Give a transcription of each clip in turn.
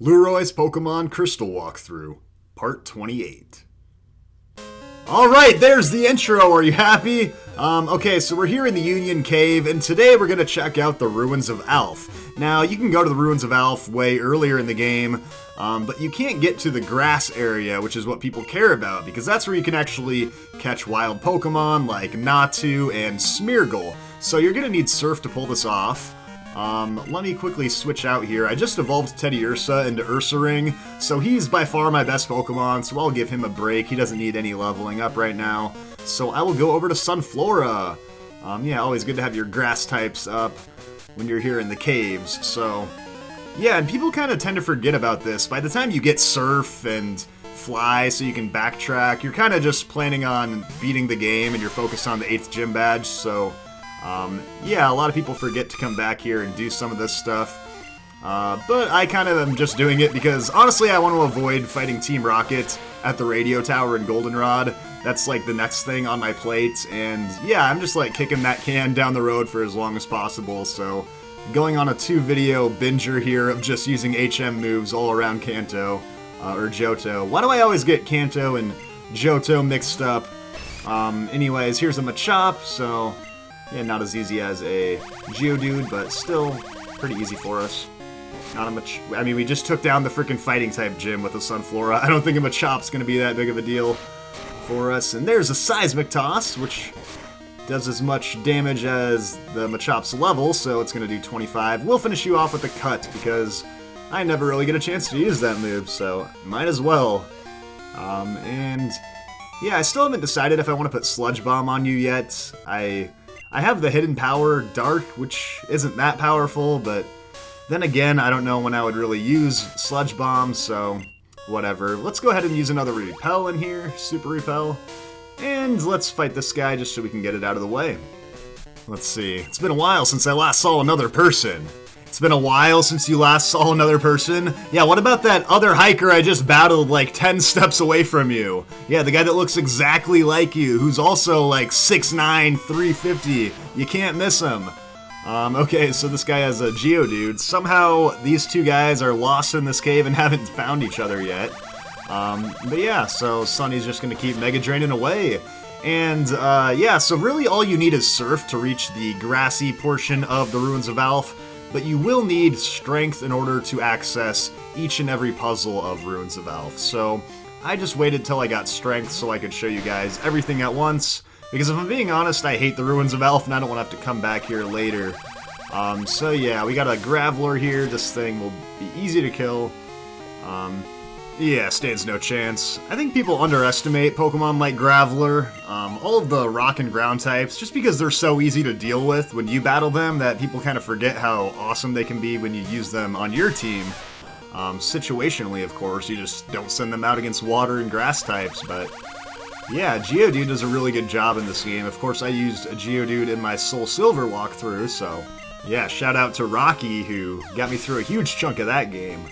Lueroi's Pokemon Crystal Walkthrough, Part 28. Alright, there's the intro, are you happy? Okay, so we're here in the Union Cave, and today we're gonna check out the Ruins of Alph. Now, you can go to the Ruins of Alph way earlier in the game, but you can't get to the grass area, which is what people care about, because that's where you can actually catch wild Pokemon like Natu and Smeargle. So you're gonna need Surf to pull this off. Let me quickly switch out here. I just evolved Teddiursa into Ursaring, so he's by far my best Pokemon, so I'll give him a break. He doesn't need any leveling up right now. So I will go over to Sunflora. Yeah, always good to have your grass types up when you're here in the caves, so... Yeah, and people kind of tend to forget about this. By the time you get Surf and Fly so you can backtrack, you're kind of just planning on beating the game and you're focused on the 8th gym badge, so... yeah, a lot of people forget to come back here and do some of this stuff. But I kind of am just doing it because, honestly, I want to avoid fighting Team Rocket at the radio tower in Goldenrod. That's, like, the next thing on my plate, and, yeah, I'm just, like, kicking that can down the road for as long as possible, so... Going on a 2-video binger here of just using HM moves all around Kanto, or Johto. Why do I always get Kanto and Johto mixed up? Anyways, here's a Machop, so... Yeah, not as easy as a Geodude, but still pretty easy for us. Not a much. I mean, we just took down the freaking fighting type gym with a Sunflora. I don't think a Machop's gonna be that big of a deal for us. And there's a Seismic Toss, which does as much damage as the Machop's level, so it's gonna do 25. We'll finish you off with a Cut because I never really get a chance to use that move, so might as well. And yeah, I still haven't decided if I want to put Sludge Bomb on you yet. I have the hidden power, Dark, which isn't that powerful, but then again, I don't know when I would really use Sludge Bomb, so whatever. Let's go ahead and use another Repel in here, Super Repel, and let's fight this guy just so we can get it out of the way. Let's see, it's been a while since I last saw another person. It's been a while since you last saw another person? Yeah, what about that other hiker I just battled like 10 steps away from you? Yeah, the guy that looks exactly like you, who's also like 6'9", 350. You can't miss him. Okay, so this guy has a Geodude. Somehow these two guys are lost in this cave and haven't found each other yet. But yeah, so Sonny's just gonna keep Mega Draining away. And yeah, so really all you need is Surf to reach the grassy portion of the Ruins of Alph. But you will need Strength in order to access each and every puzzle of Ruins of Alph. So I just waited till I got Strength so I could show you guys everything at once. Because if I'm being honest, I hate the Ruins of Alph and I don't want to have to come back here later. So yeah, we got a Graveler here. This thing will be easy to kill. Yeah, stands no chance. I think people underestimate Pokemon like Graveler, all of the rock and ground types, just because they're so easy to deal with when you battle them that people kind of forget how awesome they can be when you use them on your team. Situationally, of course, you just don't send them out against water and grass types, but yeah, Geodude does a really good job in this game. Of course, I used a Geodude in my Soul Silver walkthrough, so yeah, shout out to Rocky who got me through a huge chunk of that game.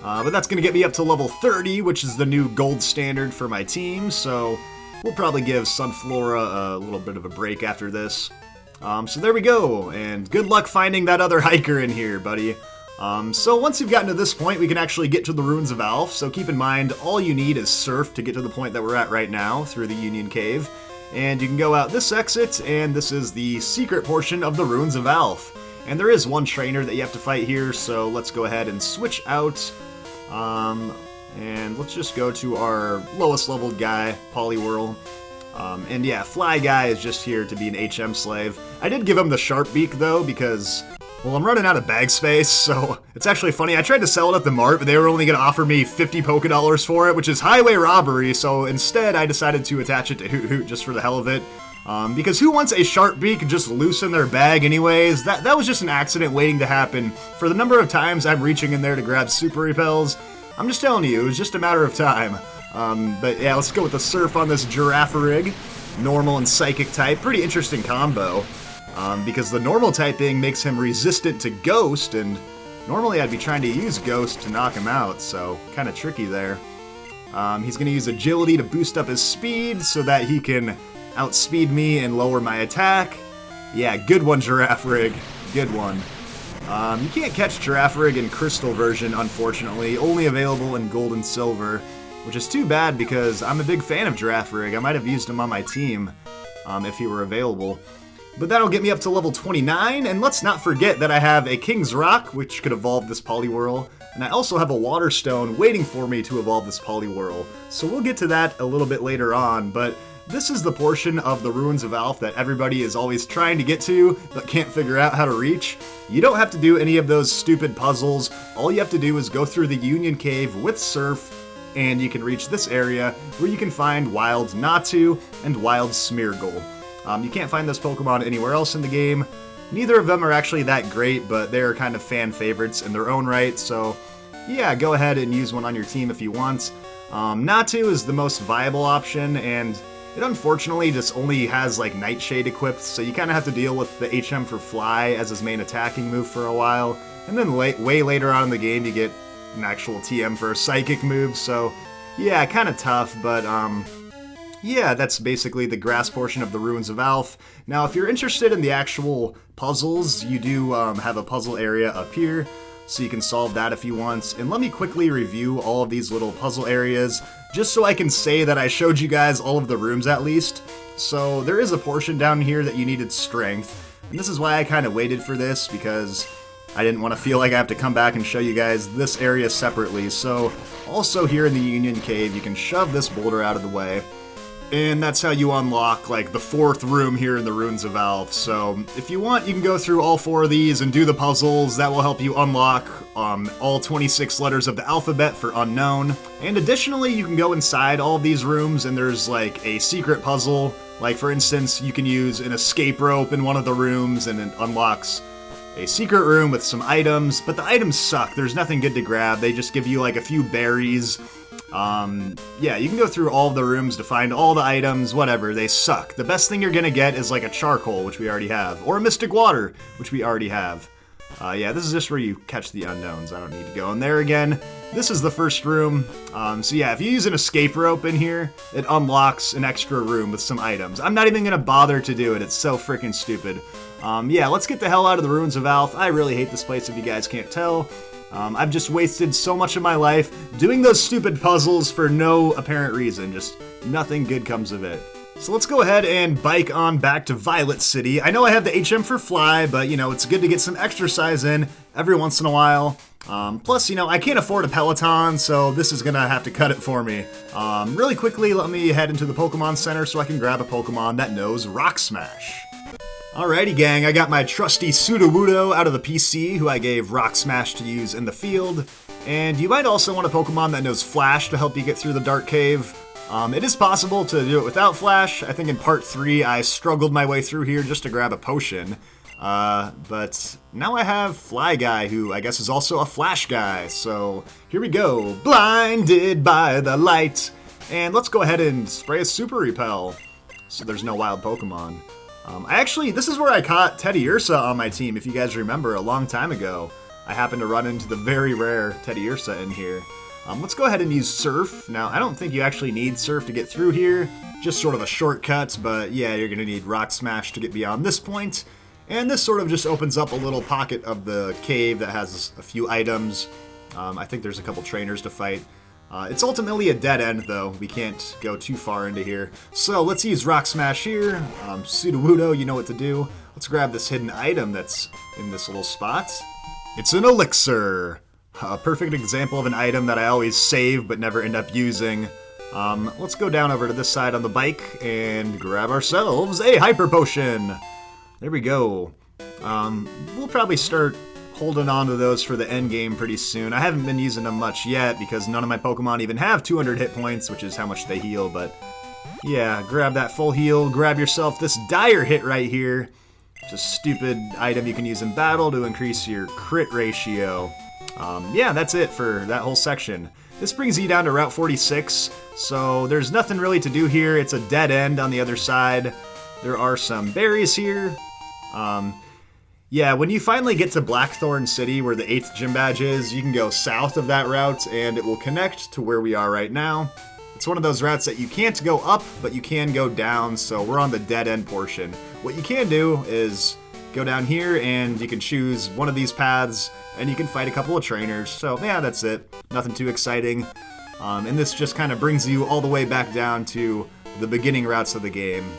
But that's going to get me up to level 30, which is the new gold standard for my team, so we'll probably give Sunflora a little bit of a break after this. So there we go, and good luck finding that other hiker in here, buddy. So once you've gotten to this point, we can actually get to the Ruins of Alph, so keep in mind, all you need is Surf to get to the point that we're at right now, through the Union Cave. And you can go out this exit, and this is the secret portion of the Ruins of Alph. And there is one trainer that you have to fight here, so let's go ahead and switch out. And let's just go to our lowest leveled guy, Poliwhirl. And yeah, Fly Guy is just here to be an HM slave. I did give him the Sharp Beak though, because, well, I'm running out of bag space, so it's actually funny. I tried to sell it at the mart, but they were only going to offer me 50 Pokédollars for it, which is highway robbery, so instead I decided to attach it to Hoot Hoot just for the hell of it. Because who wants a Sharp Beak just loose in their bag anyways? That was just an accident waiting to happen. For the number of times I'm reaching in there to grab Super Repels, I'm just telling you, it was just a matter of time. But yeah, let's go with the Surf on this Girafarig. Normal and Psychic type. Pretty interesting combo. Because the normal typing makes him resistant to Ghost, and normally I'd be trying to use Ghost to knock him out, so kind of tricky there. He's going to use Agility to boost up his speed so that he can outspeed me and lower my attack. Yeah, good one, Girafarig. Good one. You can't catch Girafarig in Crystal version, unfortunately, only available in Gold and Silver, which is too bad because I'm a big fan of Girafarig. I might have used him on my team if he were available. But that'll get me up to level 29, and let's not forget that I have a King's Rock, which could evolve this Poliwhirl, and I also have a Water Stone waiting for me to evolve this Poliwhirl. So we'll get to that a little bit later on, but this is the portion of the Ruins of Alph that everybody is always trying to get to, but can't figure out how to reach. You don't have to do any of those stupid puzzles. All you have to do is go through the Union Cave with Surf, and you can reach this area where you can find Wild Natu and Wild Smeargle. You can't find those Pokemon anywhere else in the game. Neither of them are actually that great, but they're kind of fan favorites in their own right, so yeah, go ahead and use one on your team if you want. Natu is the most viable option, and it unfortunately just only has like Nightshade equipped, so you kind of have to deal with the HM for Fly as his main attacking move for a while, and then way later on in the game you get an actual TM for a Psychic move, so yeah, kind of tough, but yeah, that's basically the grass portion of the Ruins of Alph. Now, if you're interested in the actual puzzles, you do have a puzzle area up here, so you can solve that if you want. And let me quickly review all of these little puzzle areas, just so I can say that I showed you guys all of the rooms at least. So there is a portion down here that you needed strength, and this is why I kind of waited for this, because I didn't want to feel like I have to come back and show you guys this area separately. So also here in the Union Cave, you can shove this boulder out of the way. And that's how you unlock, like, the 4th room here in the Ruins of Alph. So, if you want, you can go through all 4 of these and do the puzzles. That will help you unlock all 26 letters of the alphabet for Unknown. And additionally, you can go inside all of these rooms and there's, like, a secret puzzle. Like, for instance, you can use an escape rope in one of the rooms and it unlocks a secret room with some items. But the items suck. There's nothing good to grab. They just give you, like, a few berries. Yeah, you can go through all of the rooms to find all the items, whatever, they suck. The best thing you're gonna get is like a charcoal, which we already have, or a mystic water, which we already have. Yeah, this is just where you catch the unknowns. I don't need to go in there again. This is the first room. So yeah, if you use an escape rope in here, it unlocks an extra room with some items. I'm not even gonna bother to do it, it's so freaking stupid. Yeah, let's get the hell out of the Ruins of Alph. I really hate this place if you guys can't tell. I've just wasted so much of my life doing those stupid puzzles for no apparent reason, just nothing good comes of it. So let's go ahead and bike on back to Violet City. I know I have the HM for Fly, but you know, it's good to get some exercise in every once in a while. Plus, you know, I can't afford a Peloton, so this is gonna have to cut it for me. Really quickly, let me head into the Pokemon Center so I can grab a Pokemon that knows Rock Smash. Alrighty gang, I got my trusty SUDOWOODO out of the PC, who I gave Rock Smash to use in the field. And you might also want a Pokemon that knows Flash to help you get through the Dark Cave. It is possible to do it without Flash. I think in part 3 I struggled my way through here just to grab a potion. But now I have Fly Guy, who I guess is also a Flash guy. So here we go, blinded by the light. And let's go ahead and spray a Super Repel, so there's no wild Pokemon. This is where I caught Teddiursa on my team, if you guys remember, a long time ago. I happened to run into the very rare Teddiursa in here. Let's go ahead and use Surf. Now, I don't think you actually need Surf to get through here, just sort of a shortcut, but yeah, you're going to need Rock Smash to get beyond this point. And this sort of just opens up a little pocket of the cave that has a few items. I think there's a couple trainers to fight. It's ultimately a dead end, though. We can't go too far into here. So let's use Rock Smash here. SUDOWOODO, you know what to do. Let's grab this hidden item that's in this little spot. It's an elixir. A perfect example of an item that I always save but never end up using. Let's go down over to this side on the bike and grab ourselves a Hyper Potion. There we go. We'll probably start holding on to those for the end game pretty soon. I haven't been using them much yet because none of my Pokemon even have 200 hit points, which is how much they heal, but yeah, grab that full heal, grab yourself this Dire Hit right here. It's a stupid item you can use in battle to increase your crit ratio. Yeah, that's it for that whole section. This brings you down to Route 46, so there's nothing really to do here. It's a dead end on the other side. There are some berries here. Yeah, when you finally get to Blackthorn City, where the 8th gym badge is, you can go south of that route, and it will connect to where we are right now. It's one of those routes that you can't go up, but you can go down, so we're on the dead end portion. What you can do is go down here and you can choose one of these paths and you can fight a couple of trainers. So yeah, that's it. Nothing too exciting. And this just kind of brings you all the way back down to the beginning routes of the game.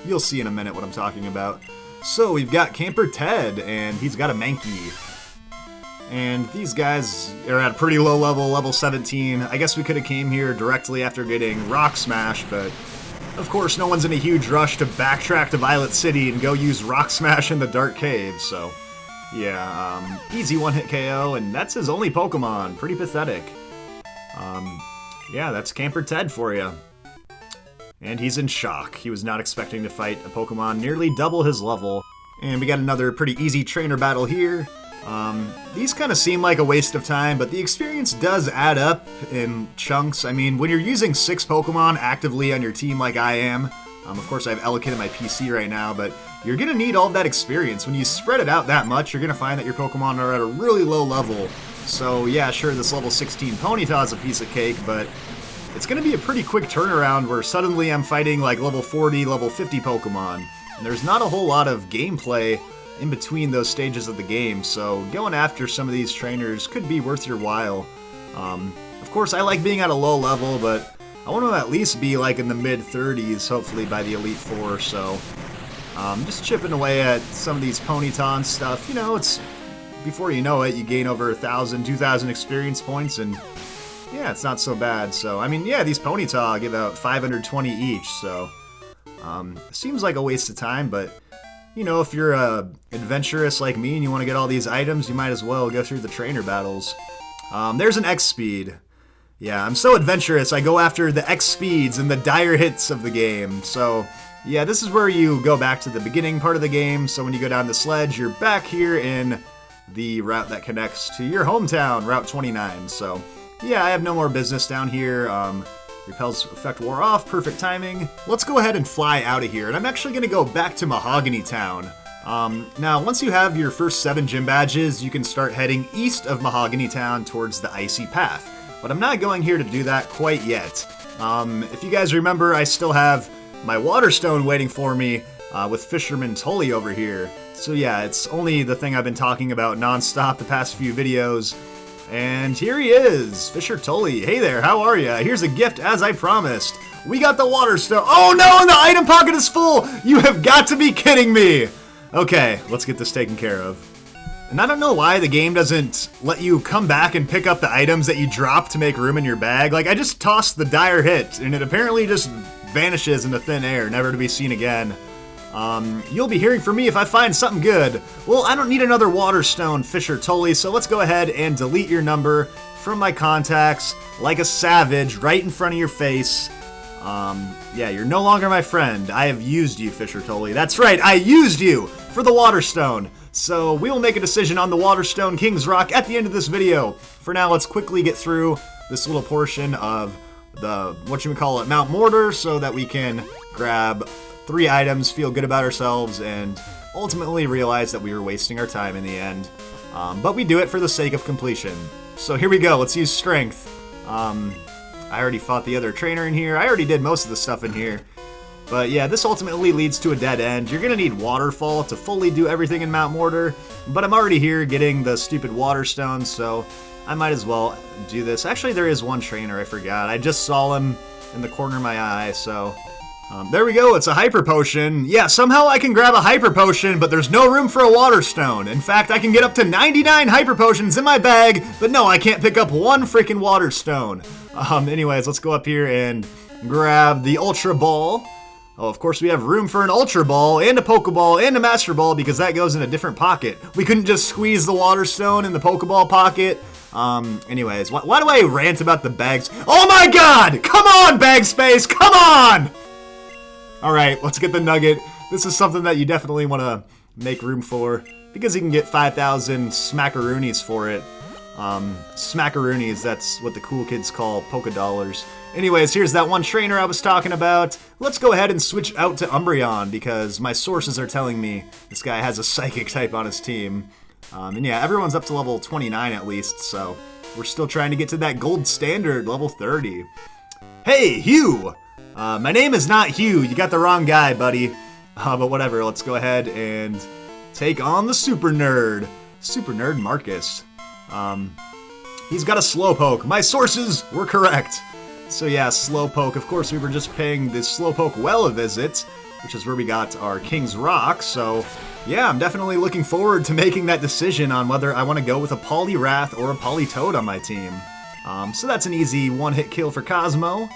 You'll see in a minute what I'm talking about. So we've got Camper Ted, and he's got a Mankey. And these guys are at a pretty low level, level 17. I guess we could have came here directly after getting Rock Smash, but of course no one's in a huge rush to backtrack to Violet City and go use Rock Smash in the Dark Cave, so yeah, easy one-hit KO, and that's his only Pokemon. Pretty pathetic. Yeah, that's Camper Ted for you. And he's in shock. He was not expecting to fight a Pokemon nearly double his level. And we got another pretty easy trainer battle here. These kind of seem like a waste of time, but the experience does add up in chunks. I mean, when you're using 6 Pokemon actively on your team like I am, of course I have Elekid in my PC right now, but you're going to need all of that experience. When you spread it out that much, you're going to find that your Pokemon are at a really low level. So yeah, sure, this level 16 Ponyta is a piece of cake, but it's going to be a pretty quick turnaround where suddenly I'm fighting like level 40, level 50 Pokemon. And there's not a whole lot of gameplay in between those stages of the game, so going after some of these trainers could be worth your while. Of course, I like being at a low level, but I want to at least be like in the mid-30s, hopefully by the Elite Four, so just chipping away at some of these Ponyta and stuff. You know, it's before you know it, you gain over 1,000, 2,000 experience points, and yeah, it's not so bad. So, I mean, yeah, these Ponyta give out 520 each, so seems like a waste of time, but you know, if you're adventurous like me and you want to get all these items, you might as well go through the trainer battles. There's an X-Speed. Yeah, I'm so adventurous, I go after the X-Speeds and the dire hits of the game. So, yeah, this is where you go back to the beginning part of the game. So when you go down the sledge, you're back here in the route that connects to your hometown, Route 29. So, yeah, I have no more business down here. Repel's effect wore off, perfect timing. Let's go ahead and fly out of here, and I'm actually going to go back to Mahogany Town. Now, once you have your first 7 gym badges, you can start heading east of Mahogany Town towards the Icy Path. But I'm not going here to do that quite yet. If you guys remember, I still have my Water Stone waiting for me with Fisherman Tully over here. So yeah, it's only the thing I've been talking about non-stop the past few videos. And here he is, Fisher Tully. Hey there, how are ya? Here's a gift as I promised. We got the Water Stone. Oh no, and the item pocket is full! You have got to be kidding me! Okay, let's get this taken care of. And I don't know why the game doesn't let you come back and pick up the items that you dropped to make room in your bag. Like, I just tossed the dire hit, and it apparently just vanishes into thin air, never to be seen again. You'll be hearing from me if I find something good. Well, I don't need another Water Stone, Fisher Tully, so let's go ahead and delete your number from my contacts like a savage right in front of your face. Yeah, you're no longer my friend. I have used you, Fisher Tully. That's right, I used you for the Water Stone. So we will make a decision on the Water Stone King's Rock at the end of this video. For now, let's quickly get through this little portion of the, whatchamacallit, Mount Mortar, so that we can grab 3 items, feel good about ourselves, and ultimately realize that we were wasting our time in the end. But we do it for the sake of completion. So here we go, let's use Strength. I already fought the other trainer in here. I already did most of the stuff in here. But yeah, this ultimately leads to a dead end. You're gonna need Waterfall to fully do everything in Mount Mortar, but I'm already here getting the stupid Water Stones, so I might as well do this. Actually, there is one trainer, I forgot. I just saw him in the corner of my eye, so there we go, it's a Hyper Potion. Yeah, somehow I can grab a Hyper Potion, but there's no room for a Water Stone. In fact, I can get up to 99 Hyper Potions in my bag, but no, I can't pick up one freaking Water Stone. Anyways, let's go up here and grab the Ultra Ball. Oh, of course we have room for an Ultra Ball, and a Pokeball, and a Master Ball, because that goes in a different pocket. We couldn't just squeeze the Water Stone in the Pokeball pocket. Anyways, why do I rant about the bags? Oh my god! Come on, bag space! Come on! Alright, let's get the Nugget. This is something that you definitely want to make room for, because you can get 5,000 Smackaroonies for it. Smackaroonies, that's what the cool kids call Poké Dollars. Anyways, here's that one trainer I was talking about. Let's go ahead and switch out to Umbreon, because my sources are telling me this guy has a Psychic type on his team. And yeah, everyone's up to level 29 at least, so we're still trying to get to that gold standard, level 30. Hey, Hugh! My name is not Hugh, you got the wrong guy, buddy. But whatever, let's go ahead and take on the Super Nerd. Super Nerd Markus. He's got a Slowpoke. My sources were correct. So yeah, Slowpoke. Of course, we were just paying the Slowpoke well a visit, which is where we got our King's Rock. So yeah, I'm definitely looking forward to making that decision on whether I want to go with a Poliwrath or a Politoed on my team. So that's an easy one-hit kill for Cosmo.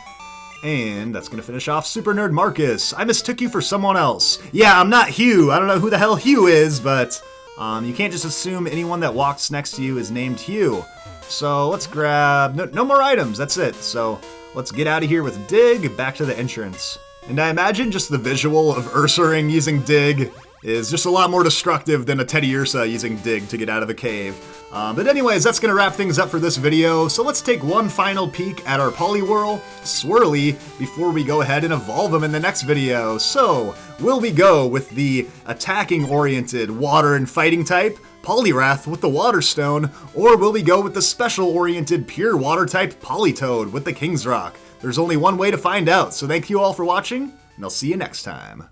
And that's gonna finish off Super Nerd Markus. I mistook you for someone else. Yeah, I'm not Hugh. I don't know who the hell Hugh is, but you can't just assume anyone that walks next to you is named Hugh. So let's grab... No more items, that's it. So let's get out of here with Dig, back to the entrance. And I imagine just the visual of Ursaring using Dig is just a lot more destructive than a Teddiursa using Dig to get out of the cave. But anyways, that's going to wrap things up for this video, so let's take one final peek at our Poliwhirl, Swirly, before we go ahead and evolve him in the next video. So, will we go with the attacking-oriented water and fighting type, Poliwrath with the Water Stone, or will we go with the special-oriented pure water type Politoed with the King's Rock? There's only one way to find out, so thank you all for watching, and I'll see you next time.